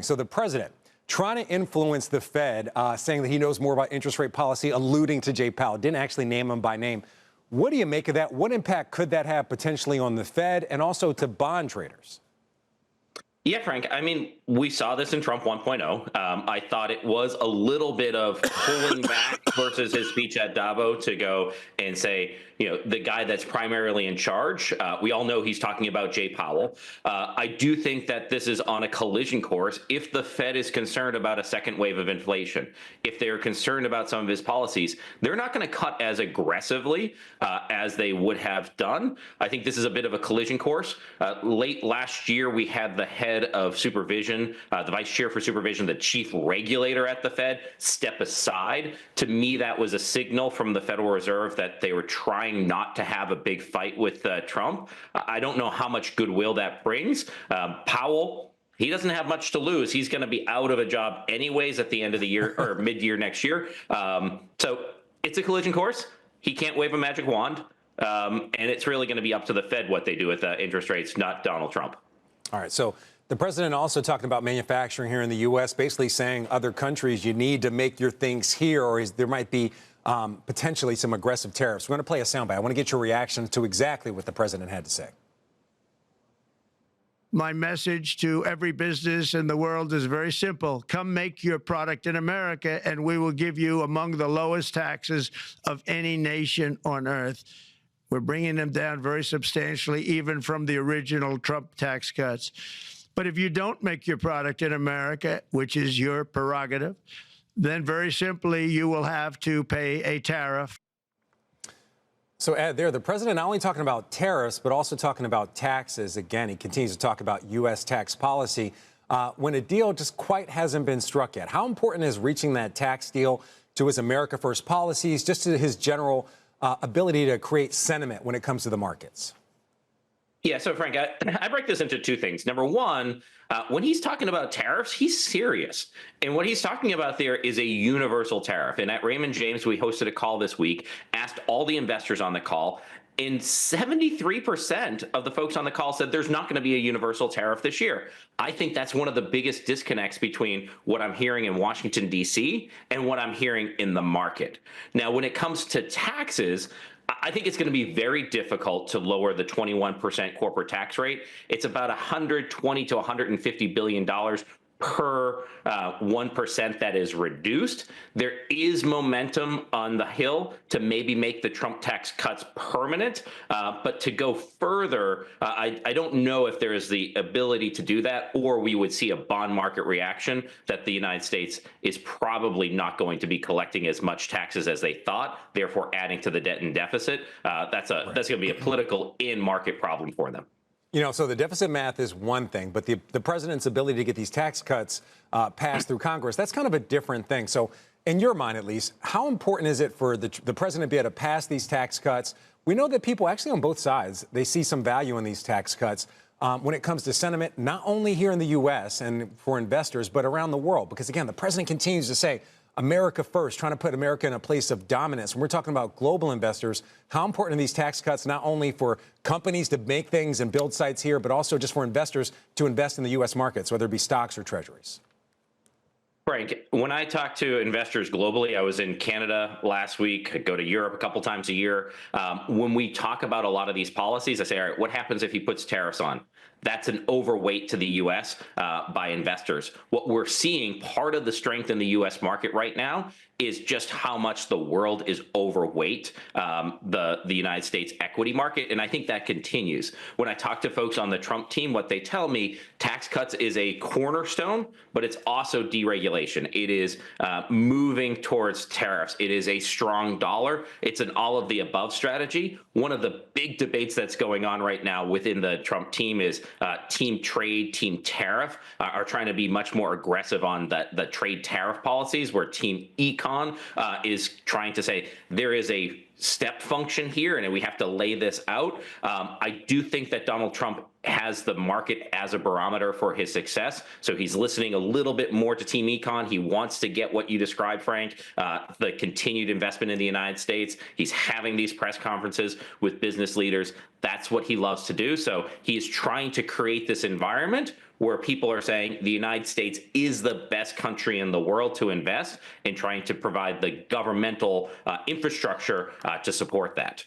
So the president trying to influence the Fed, saying that he knows more about interest rate policy, alluding to Jay Powell, didn't actually name him by name. What do you make of that? What impact could that have potentially on the Fed and also to bond traders? Yeah, Frank. I mean, we saw this in Trump 1.0. I thought it was a little bit of pulling back versus his speech at Davos to go and say, the guy that's primarily in charge. We all know he's talking about Jay Powell. I do think that this is on a collision course. If the Fed is concerned about a second wave of inflation, if they're concerned about some of his policies, they're not going to cut as aggressively as they would have done. I think this is a bit of a collision course. Late last year, we had the head of supervision, the vice chair for supervision, the chief regulator at the Fed, step aside. To me, that was a signal from the Federal Reserve that they were trying not to have a big fight with Trump. I don't know how much goodwill that brings. Powell, he doesn't have much to lose. He's going to be out of a job anyways at the end of the year or mid-year next year. So it's a collision course. He can't wave a magic wand. And it's really going to be up to the Fed what they do with interest rates, not Donald Trump. All right. So the president also talking about manufacturing here in the U.S., basically saying other countries, you need to make your things here, or there might be potentially some aggressive tariffs. We're going to play a soundbite. I want to get your reaction to exactly what the president had to say. My message to every business in the world is very simple. Come make your product in America, and we will give you among the lowest taxes of any nation on earth. We're bringing them down very substantially, even from the original Trump tax cuts. But if you don't make your product in America, which is your prerogative, then very simply you will have to pay a tariff. So, Ed, the president not only talking about tariffs, but also talking about taxes. Again, he continues to talk about U.S. tax policy when a deal just quite hasn't been struck yet. How important is reaching that tax deal to his America First policies, just to his general ability to create sentiment when it comes to the markets? Yeah, so Frank, I break this into two things. Number one, when he's talking about tariffs, he's serious. And what he's talking about there is a universal tariff. And at Raymond James, we hosted a call this week, asked all the investors on the call, and 73% of the folks on the call said there's not going to be a universal tariff this year. I think that's one of the biggest disconnects between what I'm hearing in Washington, D.C. and what I'm hearing in the market. Now, when it comes to taxes, I think it's going to be very difficult to lower the 21% corporate tax rate. It's about $120 to $150 billion per 1% that is reduced. There is momentum on the Hill to maybe make the Trump tax cuts permanent, but to go further, I don't know if there is the ability to do that, or we would see a bond market reaction that the United States is probably not going to be collecting as much taxes as they thought, therefore adding to the debt and deficit. That's going to be a political in-market problem for them. So the deficit math is one thing, but the president's ability to get these tax cuts passed through Congress, that's kind of a different thing. So in your mind, at least, how important is it for the president to be able to pass these tax cuts? We know that people actually on both sides, they see some value in these tax cuts when it comes to sentiment, not only here in the U.S. and for investors, but around the world. Because, again, the president continues to say, America first, trying to put America in a place of dominance. When we're talking about global investors, how important are these tax cuts, not only for companies to make things and build sites here, but also just for investors to invest in the U.S. markets, whether it be stocks or treasuries? Frank, when I talk to investors globally, I was in Canada last week, I go to Europe a couple times a year. When we talk about a lot of these policies, I say, all right, what happens if he puts tariffs on? That's an overweight to the U.S. By investors. What we're seeing, part of the strength in the U.S. market right now is just how much the world is overweight the United States equity market, and I think that continues. When I talk to folks on the Trump team, what they tell me, tax cuts is a cornerstone, but it's also deregulation. It is moving towards tariffs. It is a strong dollar. It's an all-of-the-above strategy. One of the big debates that's going on right now within the Trump team is team trade, team tariff, are trying to be much more aggressive on the trade tariff policies, where team econ is trying to say there is a step function here and we have to lay this out. I do think that Donald Trump has the market as a barometer for his success. So he's listening a little bit more to Team Econ. He wants to get what you described, Frank, the continued investment in the United States. He's having these press conferences with business leaders. That's what he loves to do. So he is trying to create this environment where people are saying the United States is the best country in the world to invest in trying to provide the governmental infrastructure to support that.